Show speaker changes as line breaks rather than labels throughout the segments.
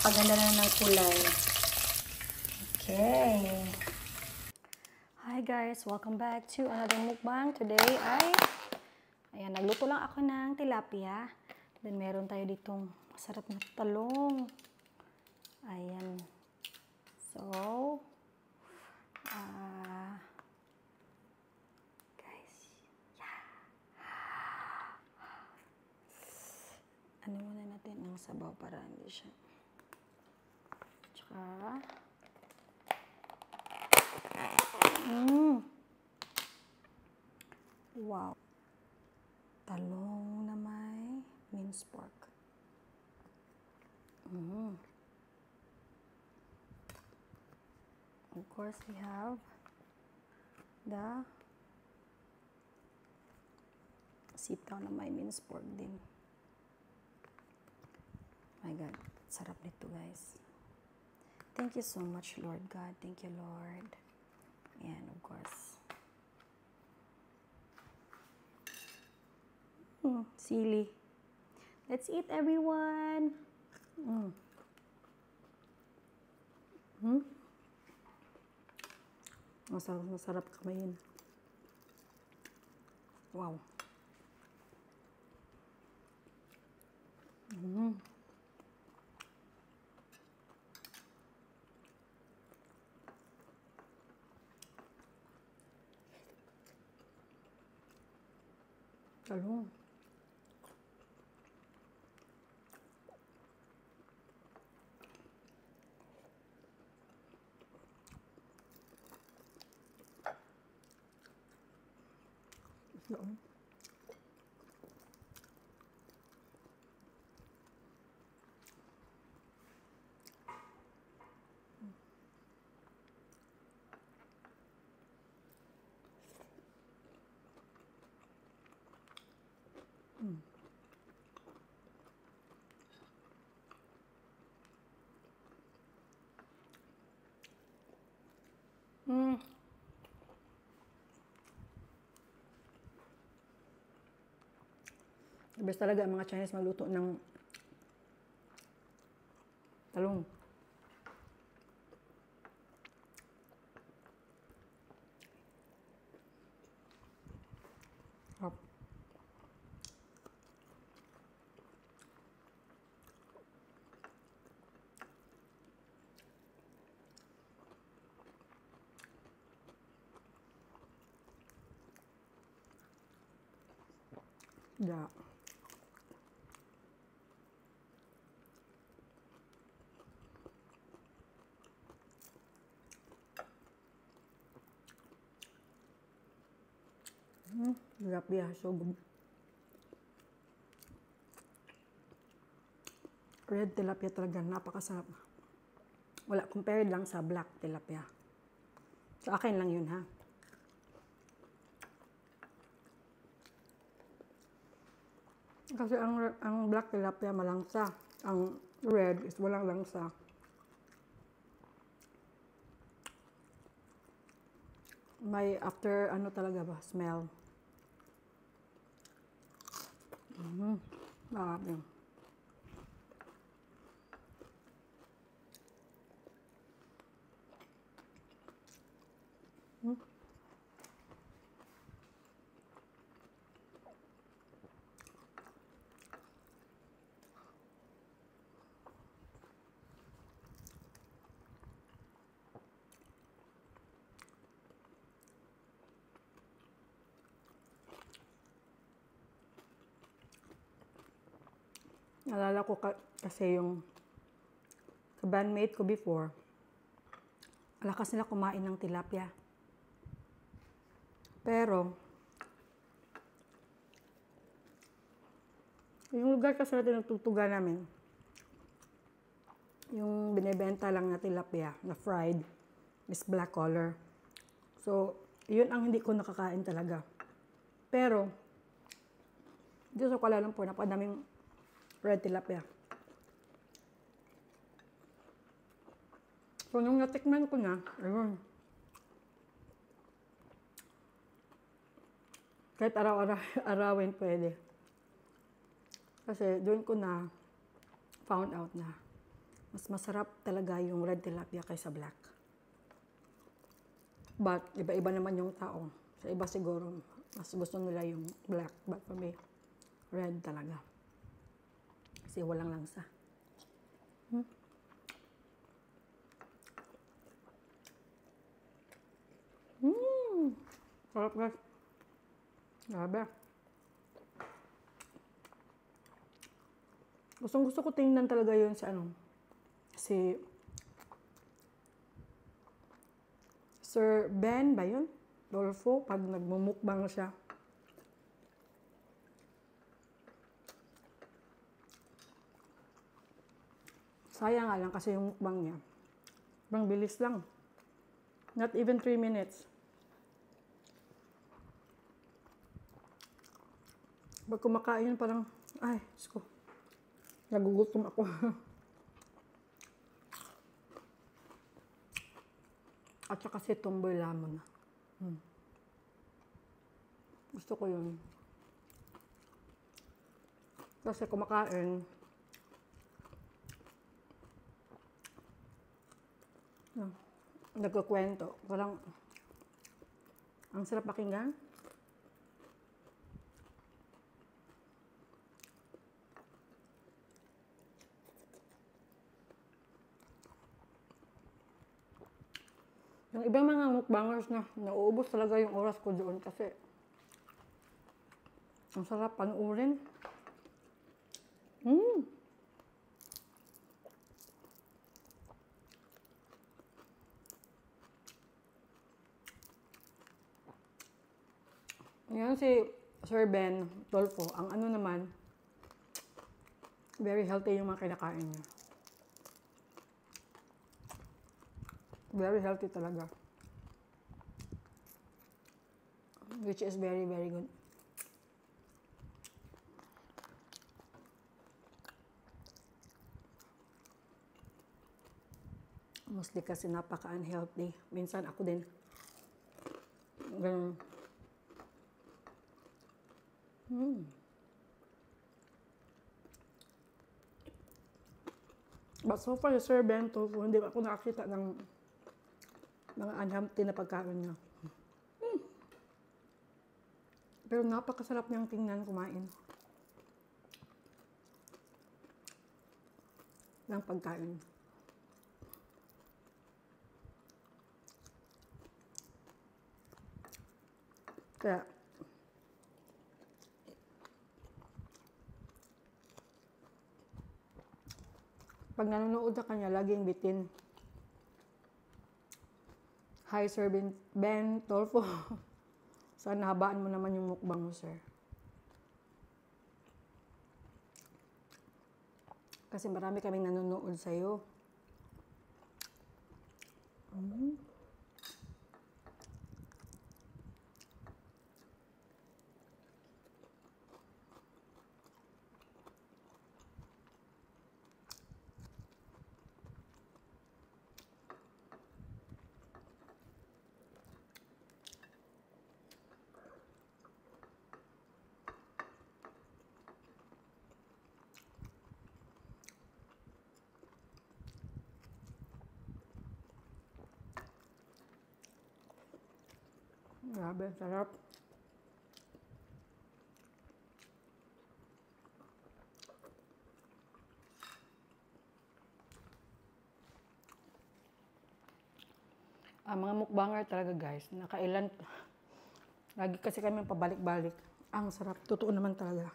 Napakaganda na ng kulay. Okay. Hi guys, welcome back to another mukbang. Today ay, ayan, nagluto lang ako ng tilapia. Then meron tayo ditong masarap na talong. Ayan. So, guys, yeah. Ano muna natin ang sabaw para hindi siya. Tsaka, wow. Talong na may minced pork. Of course, we have the sitaw na may minced pork din. My God, sarap nito guys. Thank you so much, Lord God. Thank you, Lord. And of course, sili. Let's eat, everyone. Masarap kamayin. Wow. Talong. Doon. The best talaga ang mga Chinese magluto ng talong. Sarap. Yeah. Tilapia, so good. Red tilapia talaga, napakasarap. Wala, compared lang sa black tilapia. Sa akin lang yun, ha? Kasi ang black tilapia malangsa. Ang red is walang langsa. May after, ano talaga ba, smell. Sarap yun. Naalala ko kasi yung bandmate ko before, lakas nila kumain ng tilapia. Pero, yung lugar kasi natin nagtutuga namin, yung binibenta lang na tilapia, na fried, is black color. So, yun ang hindi ko nakakain talaga. Pero, dito sa Kuala Lumpur, napakadaming red tilapia. So, nung natikman ko na, ayun. Kahit araw-arawin pwede. Kasi doon ko na found out na Mas masarap talaga yung red tilapia kaysa black. But, iba-iba naman yung tao. Sa iba siguro, mas gusto nila yung black. But for me, red talaga. Kasi walang langsa. Sarap guys. Grabe. Gustong gusto ko tingnan talaga yun si si Sir Ben ba yun? Dolfo, pag nagmumukbang siya. Sayang nga lang kasi yung mukbang niya. Bang bilis lang. Not even 3 minutes. Pag kumakain parang, ay, Diyos ko. Nagugutom ako. At saka si Tomboy Lamon. Gusto ko yun. Kasi kumakain, nagkukwento. Parang, ang sarap pakinggan. Yung ibang mga mukbangers na nauubos talaga yung oras ko doon kasi ang sarap panuurin. Yan si Sir Ben Dolfo, ang ano naman, very healthy yung mga kinakain niya. Very healthy talaga. Which is very, very good. Mostly kasi napaka-unhealthy. Minsan ako din. Ganun. But so far, Sir Ben Dolfo, hindi ako nakakita ng mga unhealthy na pagkain niya. Pero napakasarap niyang tingnan kumain ng pagkain. Kaya, pag nanonood sa kanya, laging bitin. Hi, Sir Ben Dolfo. Sana habaan mo naman yung mukbang mo, sir. Kasi marami kaming nanonood sa'yo. Grabe, sarap. Ang mga mukbanger talaga guys, nakailan, lagi kasi kami pabalik-balik. Ang sarap, totoo naman talaga.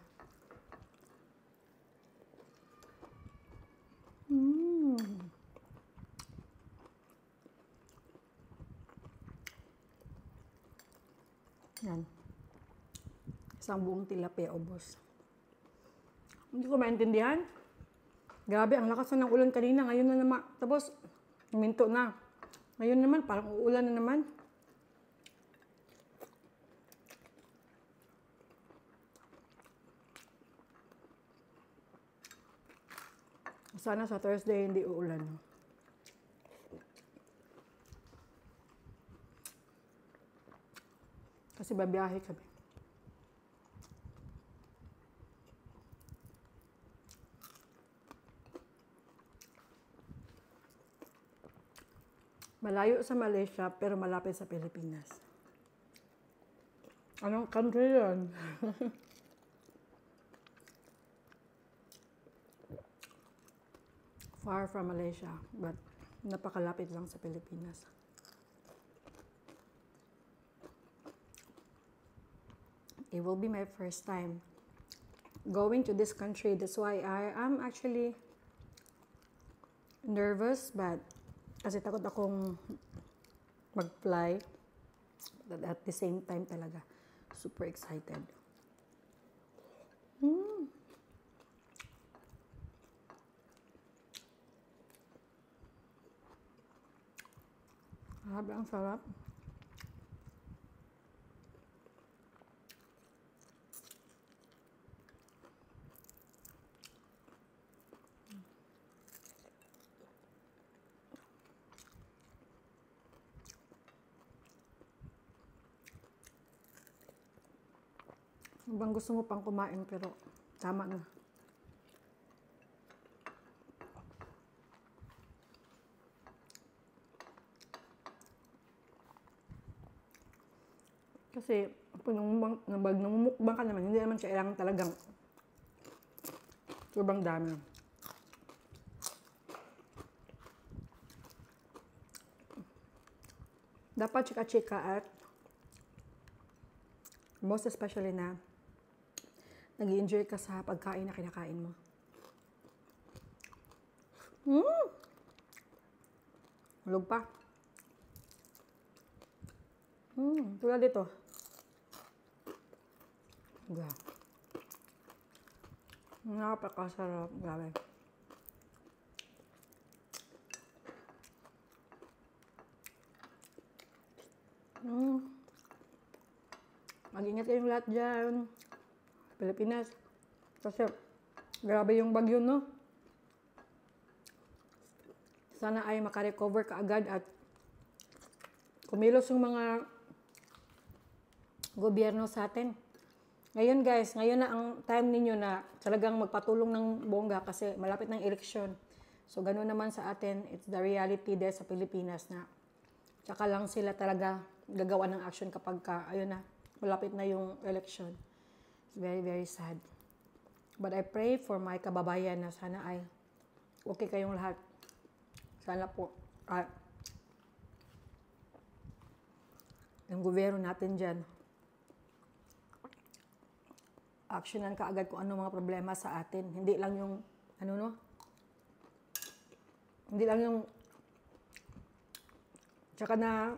Yan. Isang buong tilapia, ubos. Hindi ko maintindihan. Grabe, ang lakas na ng ulan kanina. Ngayon na naman. Tapos, huminto na. Ngayon naman, parang uulan na naman. Sana sa Thursday hindi uulan. Kasi babiyahe kami.
Malayo sa Malaysia, pero malapit sa Pilipinas. Anong country yun? Far from Malaysia, but napakalapit lang sa Pilipinas. It will be my first time going to this country. That's why I am actually nervous, but kasi takot akong mag-fly. But at the same time talaga, super excited. Grabe, ang sarap. Bang gusto mo pang kumain pero tama na. Kasi pag namumukbang ka naman, hindi naman kailangan talagang sobrang dami. Dapat chika-chika at most especially na nag-i-enjoy ka sa pagkain na kinakain mo. Hulog pa. Tulad dito. Napakasarap. Grabe. Mag-ingat kayong lahat dyan. Pilipinas. Kasi grabe yung bagyo, no? Sana ay makarecover ka agad at kumilos yung mga gobyerno sa atin. Ngayon guys, ngayon na ang time ninyo na talagang magpatulong ng bongga kasi malapit ng eleksyon. So ganoon naman sa atin, it's the reality there sa Pilipinas na tsaka lang sila talaga gagawa ng action kapag ayun na, malapit na yung election. It's very, very sad. But I pray for my kababayan na sana ay okay kayong lahat. Sana po, yung gobyerno natin dyan, actionan ka agad kung ano mga problema sa atin. Hindi lang yung, hindi lang yung, tsaka na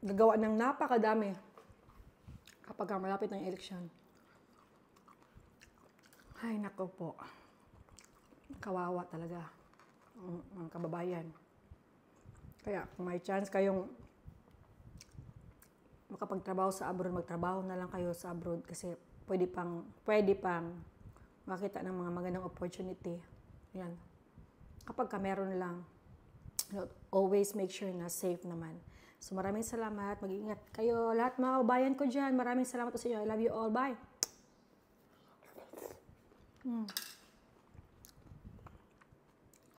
gagawa ng napakadami kapag malapit ng eleksyon. Ay, nako po. Kawawa talaga ang kababayan. Kaya kung may chance kayong makapagtrabaho sa abroad, magtrabaho na lang kayo sa abroad kasi pwede pang makita ng mga magandang opportunity. Yan. Kapag meron lang, always make sure na safe naman. So maraming salamat. Mag-iingat kayo. Lahat mga kababayan ko dyan, maraming salamat sa inyo. I love you all. Bye!